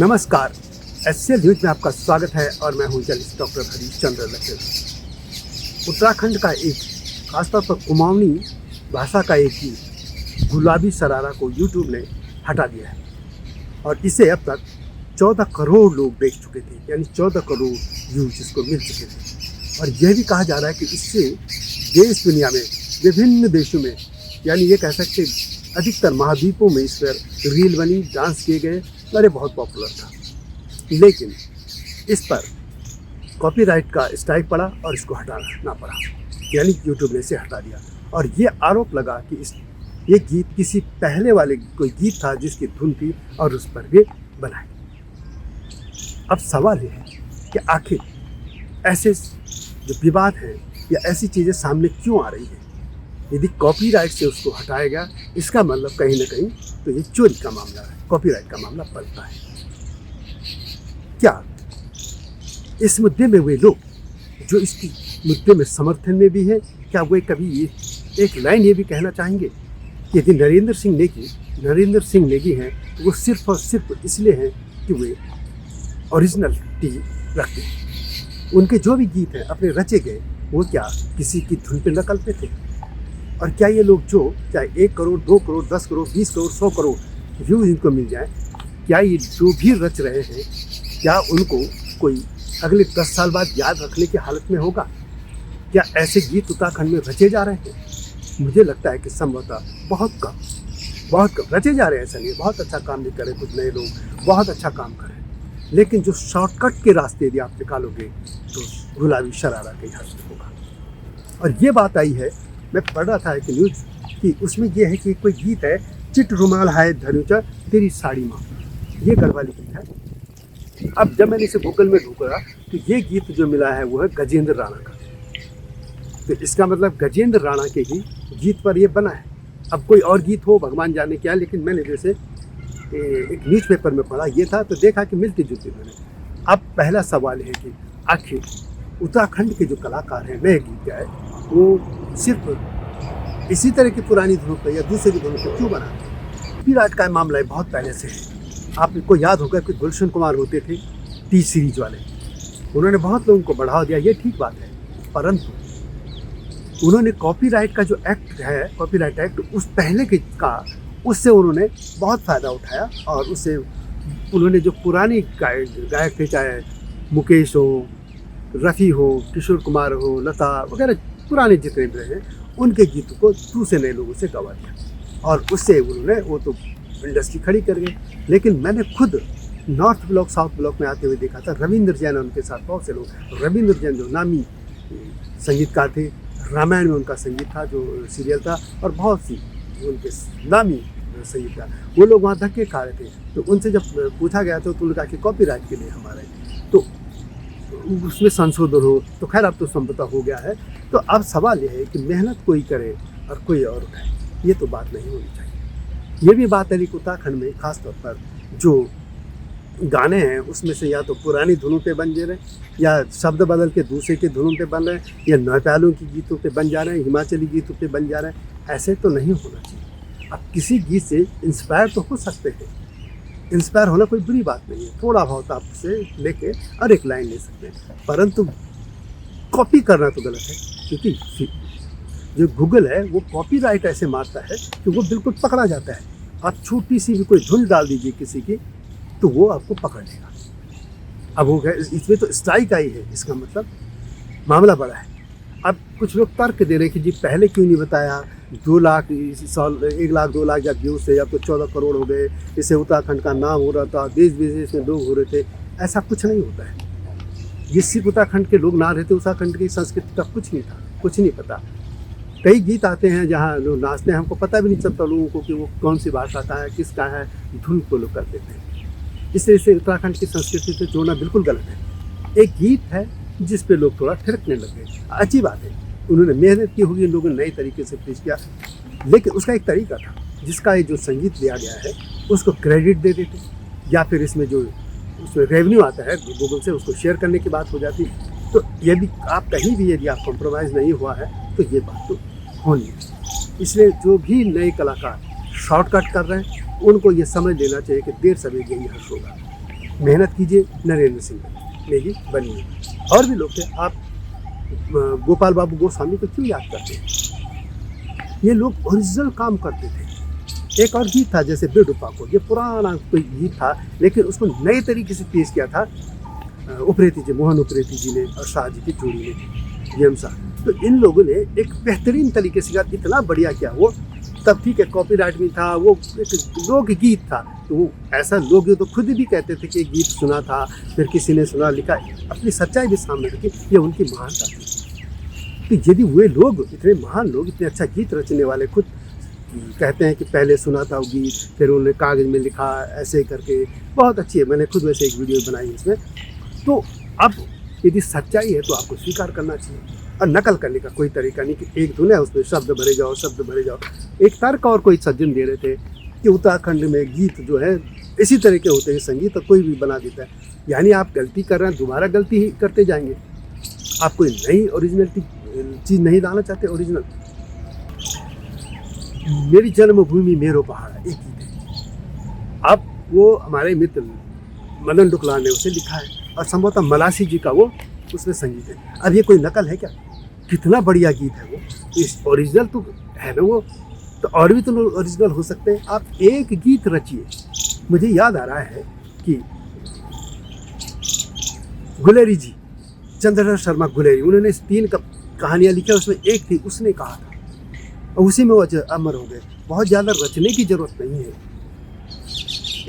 नमस्कार, SL news में आपका स्वागत है और मैं हूं जर्नलिस्ट डॉक्टर हरीश चंद्र लखन। उत्तराखंड का एक खासतौर पर कुमाऊनी भाषा का एक गीत गुलाबी शरारा को यूट्यूब ने हटा दिया है और इसे अब तक 14 करोड़ लोग देख चुके थे, यानी 14 करोड़ व्यूज इसको मिल चुके थे। और यह भी कहा जा रहा है कि इससे देश दुनिया में विभिन्न देशों में, यानी ये कह सकते अधिकतर महाद्वीपों में इस पर रील बनी, डांस किए गए, अरे बहुत पॉपुलर था। लेकिन इस पर कॉपीराइट का स्ट्राइक पड़ा और इसको हटाना पड़ा, यानी यूट्यूब ने इसे हटा दिया। और ये आरोप लगा कि ये गीत किसी पहले वाले कोई गीत था जिसकी धुन थी और उस पर वे बनाए। अब सवाल ये है कि आखिर ऐसे जो विवाद हैं या ऐसी चीज़ें सामने क्यों आ रही हैं? यदि कॉपीराइट से उसको हटाया गया, इसका मतलब कहीं ना कहीं तो ये चोरी का मामला है, कॉपीराइट का मामला पड़ता है। क्या इस मुद्दे में वे लोग जो इसकी मुद्दे में समर्थन में भी है, क्या वे कभी ये एक लाइन ये भी कहना चाहेंगे कि यदि नरेंद्र सिंह नेगी हैं तो वो सिर्फ और सिर्फ इसलिए हैं कि वे ओरिजिनलिटी रखते हैं। उनके जो भी गीत हैं अपने रचे गए, वो क्या किसी की धुन पे नकल पे थे? और क्या ये लोग जो चाहे 1 करोड़ 2 करोड़ 10 करोड़ 20 करोड़ 100 करोड़ व्यूज इनको मिल जाए, क्या ये जो भी रच रहे हैं क्या उनको कोई अगले 10 साल बाद याद रखने की हालत में होगा? क्या ऐसे गीत उत्तराखंड में रचे जा रहे हैं? मुझे लगता है कि संभवतः बहुत कम रचे जा रहे हैं। ऐसा नहीं, बहुत अच्छा काम नहीं करे, कुछ नए लोग बहुत अच्छा काम करें, लेकिन जो शॉर्टकट के रास्ते यदि आप निकालोगे तो गुलाबी शरारा के यहाँ से होगा। और ये बात आई है, मैं पढ़ रहा था एक न्यूज कि उसमें ये है कि कोई गीत है, चिट रुमाल है धनुचा तेरी साड़ी माँ, ये गढ़वाली गीत है। अब जब मैंने इसे गूगल में ढूंढा तो ये गीत जो मिला है वो है गजेंद्र राणा का। तो इसका मतलब गजेंद्र राणा के ही गीत पर ये बना है। अब कोई और गीत हो भगवान जाने क्या, लेकिन मैंने जैसे एक न्यूज़पेपर में पढ़ा ये था तो देखा कि मिलती जुलती मैंने। अब पहला सवाल है कि आखिर उत्तराखंड के जो कलाकार हैं, नए गीत गाए, वो सिर्फ इसी तरह की पुरानी धुनों पर या दूसरे की धुनों पर क्यों बनाते हैं? कॉपीराइट का मामला है बहुत पहले से है। आपको याद होगा कि गुलशन कुमार होते थे टी सीरीज वाले, उन्होंने बहुत लोगों को बढ़ावा दिया, ये ठीक बात है, परंतु उन्होंने कॉपीराइट का जो एक्ट है, कॉपीराइट एक्ट, उस पहले के का उससे उन्होंने बहुत फ़ायदा उठाया और उससे उन्होंने जो पुरानी गायक थे, चाहे मुकेश हो, रफ़ी हो, किशोर कुमार हो, लता वगैरह पुराने जितने भी हैं, उनके गीतों को दूसरे नए लोगों से गवा दिया और उससे उन्होंने वो तो इंडस्ट्री खड़ी कर गई। लेकिन मैंने खुद नॉर्थ ब्लॉक साउथ ब्लॉक में आते हुए देखा था, रविंद्र जैन उनके साथ बहुत से लोग, रविंद्र जैन जो नामी संगीतकार थे, रामायण में उनका संगीत था जो सीरियल था, और बहुत सी उनके नामी संगीतकार, वो लोग वहाँ धक्के खा रहे थे। तो उनसे जब पूछा गया तो उन्होंने कहा कि कॉपीराइट के लिए हमारे तो उसमें संशोधन हो, तो खैर अब तो समझौता हो गया है। तो अब सवाल यह है कि मेहनत कोई करे और कोई और उठाए, ये तो बात नहीं होनी चाहिए। ये भी बात है कि उत्तराखंड में खास तौर पर जो गाने हैं उसमें से या तो पुरानी धुनों पे बन जा रहे हैं, या शब्द बदल के दूसरे के धुनों पे बन रहे हैं, या नेपालों की गीतों पे बन जा रहे हैं, हिमाचली गीतों पे बन जा रहे हैं। ऐसे तो नहीं होना चाहिए। अब किसी गीत से इंस्पायर तो हो सकते हैं, इंस्पायर होना कोई बुरी बात नहीं है, थोड़ा बहुत आपसे लेके और एक लाइन ले सकते हैं, परंतु कॉपी करना तो गलत है। क्योंकि जो गूगल है वो कॉपीराइट ऐसे मारता है कि वो बिल्कुल पकड़ा जाता है। आप छोटी सी भी कोई धुन डाल दीजिए किसी की तो वो आपको पकड़ लेगा। अब वो इसमें तो स्ट्राइक आई है, इसका मतलब मामला बड़ा है। अब कुछ लोग तर्क दे रहे हैं कि जी पहले क्यों नहीं बताया, 2 लाख 1 लाख 2 लाख या व्यूज से अब तो 14 करोड़ हो गए, इससे उत्तराखंड का नाम हो रहा था, देश विदेश में लोग हो रहे थे। ऐसा कुछ नहीं होता है। ये सिर्फ उत्तराखंड के लोग ना रहते, उत्तराखंड की संस्कृति का कुछ नहीं था, कुछ नहीं पता। कई गीत आते हैं जहाँ लोग नाचते हैं, हमको पता भी नहीं चलता लोगों को कि वो कौन सी भाषा का है, किसका है, धुन को लोग कर देते हैं। इस तरह से उत्तराखंड की संस्कृति से जोड़ना बिल्कुल गलत है। एक गीत है जिस पे लोग थोड़ा थिरकने लग गए, अच्छी बात है, उन्होंने मेहनत की होगी, इन लोगों ने नए तरीके से पेश किया, लेकिन उसका एक तरीका था जिसका ये जो संगीत लिया गया है उसको क्रेडिट दे देते, या फिर इसमें जो उसमें रेवेन्यू आता है गूगल से उसको शेयर करने की बात हो जाती। तो ये भी आप कहीं भी यदि आप कॉम्प्रोमाइज़ नहीं हुआ है तो ये बात तो होनी है। इसलिए जो भी नए कलाकार शॉर्टकट कर रहे हैं उनको ये समझ लेना चाहिए कि देर सवेर यही हर्ष होगा। मेहनत कीजिए, नरेंद्र सिंह नेगी बनिए। और भी लोग थे, आप गोपाल बाबू गोस्वामी को क्यों याद करते हैं? ये लोग ओरिजिनल काम करते थे। एक और गीत था जैसे बेडूपा को, ये पुराना कोई गीत था लेकिन उसको नए तरीके से पेश किया था उप्रेती जी, मोहन उप्रेती जी ने और शाह जी की जोड़ी ने, जेम शाह। तो इन लोगों ने एक बेहतरीन तरीके से किया, इतना बढ़िया किया वो। तब ठीक है कॉपीराइट भी था, वो एक लोकगीत था, तो वो ऐसा लोग तो खुद भी कहते थे कि ये गीत सुना था, फिर किसी ने सुना, लिखा, अपनी सच्चाई भी सामने रखी, ये उनकी महानता थी। तो यदि वे लोग, इतने महान लोग, इतने अच्छा गीत रचने वाले, खुद कहते हैं कि पहले सुना था वो गीत, फिर उन्होंने कागज़ में लिखा, ऐसे करके, बहुत अच्छी है, मैंने खुद वैसे एक वीडियो बनाई इसमें। तो अब यदि सच्चाई है तो आपको स्वीकार करना चाहिए, और नकल करने का कोई तरीका नहीं कि एक धुन है उसमें शब्द भरे जाओ, शब्द भरे जाओ। एक तर्क और कोई सज्जन दे रहे थे कि उत्तराखंड में गीत जो है इसी तरह के होते हैं, संगीत तो कोई भी बना देता है, यानी आप गलती कर रहे हैं, दोबारा गलती ही करते जाएंगे। आप कोई नई ओरिजिनलिटी चीज़ नहीं लाना चाहते, ओरिजिनल। मेरी जन्मभूमि मेरो पहाड़, एक गीत है। अब वो हमारे मित्र मदन डुकलाल ने उसे लिखा है, और संभवतः मलासी जी का वो उसमें संगीत है। अब ये कोई नकल है क्या? कितना बढ़िया गीत है वो, इस ओरिजिनल तो है ना वो, तो और भी तो लोग ओरिजिनल हो सकते हैं। आप एक गीत रचिए। मुझे याद आ रहा है कि गुलेरी जी, चंद्रशेखर शर्मा गुलेरी, उन्होंने 3 कहानियाँ लिखी, उसमें एक थी, उसने कहा था, और उसी में वो अमर हो गए। बहुत ज़्यादा रचने की जरूरत नहीं है,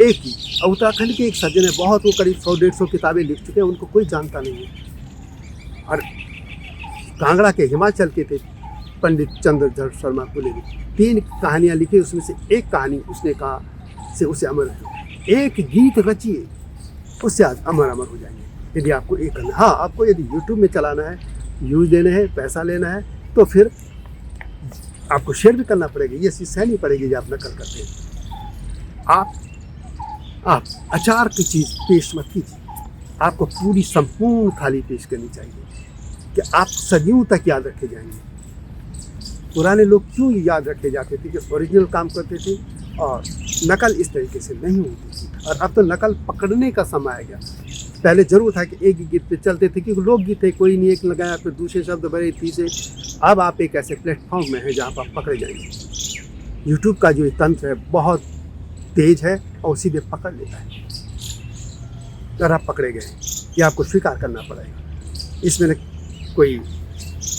एक ही। उत्तराखंड के एक सज्जन है, बहुत, वो करीब 100-150 किताबें लिख चुके हैं, उनको कोई जानता नहीं है। और कांगड़ा के, हिमाचल के थे पंडित चंद्रशेखर शर्मा गुलेरी, 3 कहानियाँ लिखी, उसमें से एक कहानी उसने कहा से उसे अमर है। एक गीत रचिए, उससे आज अमर हो जाएंगे। यदि आपको एक करना, हाँ, आपको यदि यूट्यूब में चलाना है, व्यूज देने हैं, पैसा लेना है, तो फिर आपको शेयर भी करना पड़ेगा। ये चीज़ सहनी पड़ेगी जो आप नकल करते हैं। आप अचार की चीज़ पेश मत कीजिए, आपको पूरी संपूर्ण थाली पेश करनी चाहिए कि आप सदियों तक याद रखे जाएंगे। पुराने लोग क्यों याद रखे जाते थे? कि ओरिजिनल काम करते थे और नकल इस तरीके से नहीं होती थी। और अब तो नकल पकड़ने का समय आ गया। पहले जरूर था कि एक ही गीत पे चलते थे, क्योंकि लोकगीत थे, कोई नहीं, एक लगाया फिर दूसरे शब्द भरे, तीसरे। अब आप एक ऐसे प्लेटफॉर्म में हैं जहाँ पर आप पकड़े जाएंगे। यूट्यूब का जो तंत्र है बहुत तेज है और सीधे पकड़ लेता है। अगर आप पकड़े गए, ये आपको स्वीकार करना पड़ेगा। इसमें न कोई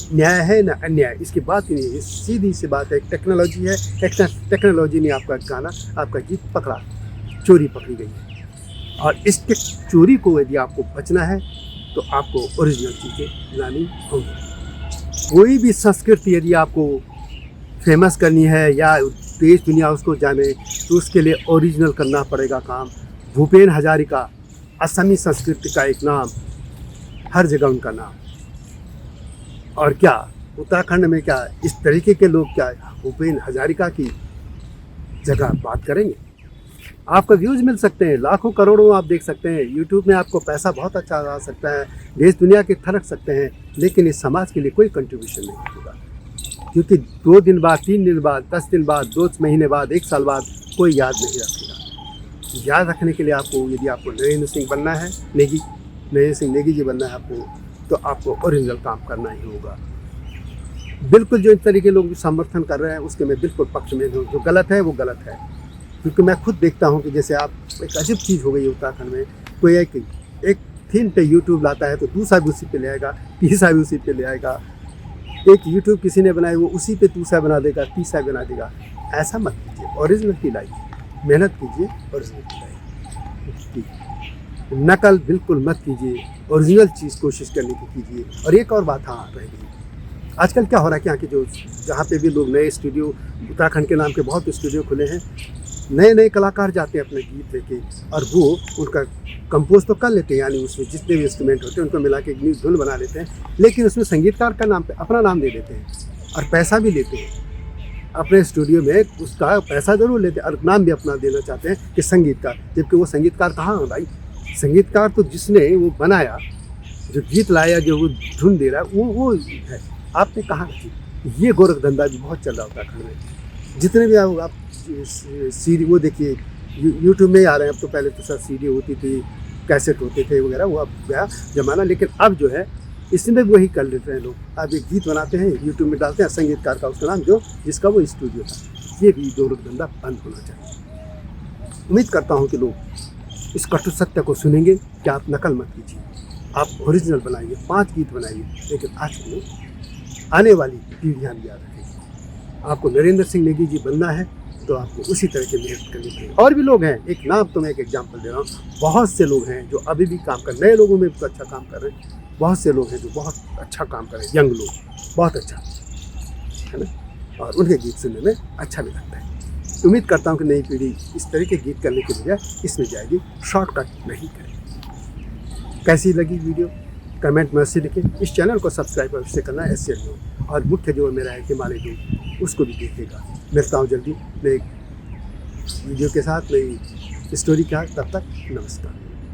न्याय है न अन्याय, इसकी बात ही नहीं है, सीधी सी बात है। टेक्नोलॉजी है, टेक्नोलॉजी ने आपका गाना, आपका गीत पकड़ा, चोरी पकड़ी गई है। और इसके चोरी को यदि आपको बचना है तो आपको ओरिजिनल चीज़ें लानी होंगी। कोई भी संस्कृति यदि आपको फेमस करनी है या देश दुनिया उसको जाने, तो उसके लिए ओरिजिनल करना पड़ेगा काम। भूपेन हजारिका, असमी संस्कृति का एक नाम, हर जगह उनका नाम। और क्या उत्तराखंड में क्या इस तरीके के लोग क्या भूपेन हजारिका की जगह बात करेंगे? आपको व्यूज़ मिल सकते हैं, लाखों करोड़ों आप देख सकते हैं, यूट्यूब में आपको पैसा बहुत अच्छा आ सकता है, देश दुनिया के थरक सकते हैं, लेकिन इस समाज के लिए कोई कंट्रीब्यूशन नहीं होगा। क्योंकि 2 दिन बाद, 3 दिन बाद, 10 दिन बाद, 2 महीने बाद, 1 साल बाद कोई याद नहीं रखेगा। याद रखने के लिए आपको, यदि आपको नरेंद्र सिंह बनना है, नरेंद्र सिंह नेगी जी बनना है आपको, तो आपको ओरिजिनल काम करना ही होगा। बिल्कुल जो इस तरीके लोग समर्थन कर रहे हैं उसके मैं बिल्कुल पक्ष में हूँ। जो गलत है वो गलत है, क्योंकि मैं खुद देखता हूँ कि जैसे आप, एक अजीब चीज़ हो गई है उत्तराखंड में, कोई एक थीम पे यूट्यूब लाता है तो दूसरा भी उसी पे ले आएगा, तीसरा भी उसी पे ले आएगा। एक यूट्यूब किसी ने बनाई, वो उसी पे दूसरा बना देगा, तीसरा बना देगा। ऐसा मत कीजिए, ओरिजिनल की लाइए, मेहनत कीजिए, ओरिजिनल की लाइए, नकल बिल्कुल मत कीजिए, ओरिजिनल चीज़ कोशिश करने की कीजिए। और एक और बात हाँ रह गई, आजकल क्या हो रहा है कि यहाँ के जो, जहाँ पे भी लोग नए स्टूडियो, उत्तराखंड के नाम के बहुत स्टूडियो खुले हैं, नए कलाकार जाते हैं अपने गीत लेके, और वो उनका कंपोज तो कर लेते हैं, यानी उसमें जितने भी इंस्ट्रूमेंट होते हैं उनको मिला के एक धुन बना लेते हैं, लेकिन उसमें संगीतकार का नाम पे अपना नाम दे देते हैं और पैसा भी लेते हैं। अपने स्टूडियो में उसका पैसा ज़रूर लेते हैं और नाम भी अपना देना चाहते हैं कि संगीतकार, जबकि वो संगीतकार कहाँ है भाई? संगीतकार तो जिसने वो बनाया, जो गीत लाया, जो वो धुन दे रहा है, वो है। आपने कहाँ रखी? ये गोरख धंधा भी बहुत चल रहा है उत्तराखंड में। जितने भी आप सीडी, वो देखिए यूट्यूब में ही आ रहे हैं, अब तो पहले तो सब सीडी होती थी, कैसेट होते थे वगैरह, वो अब गया ज़माना। लेकिन अब जो है इसमें वही कर लेते हैं लोग। अब एक गीत बनाते हैं, यूट्यूब में डालते हैं, संगीतकार का उसका नाम जो जिसका वो स्टूडियो था। ये भी दो रुख धंधा बंद होना चाहिए। उम्मीद करता हूँ कि लोग इस कटु सत्य को सुनेंगे कि आप नकल मत कीजिए, आप ओरिजिनल बनाइए, 5 गीत बनाइए, लेकिन आज को आने वाली पीढ़ियाँ भी याद रखेंगी। आपको नरेंद्र सिंह नेगी जी बनना है तो आपको उसी तरह की मेहनत करनी चाहिए। और भी लोग हैं, एक नाम तो मैं एक एग्जांपल दे रहा हूँ, बहुत से लोग हैं जो अभी भी काम कर, नए लोगों में तो अच्छा काम कर रहे हैं, बहुत से लोग हैं जो बहुत अच्छा काम कर रहे हैं, यंग लोग, बहुत अच्छा है ना, और उनके गीत सुनने में अच्छा भी लगता है। उम्मीद करता हूँ कि नई पीढ़ी इस तरह के गीत करने के बजाय इसमें जाएगी, शॉर्टकट नहीं करेगी। कैसी लगी वीडियो कमेंट में से लिखें। इस चैनल को सब्सक्राइब अवश्य करना है SCL न्यूज़, और मुख्य जो मेरा है हिमालय दूध उसको भी देखिएगा। मिलता हूँ जल्दी नई वीडियो के साथ, नई स्टोरी के साथ। तब तक नमस्कार।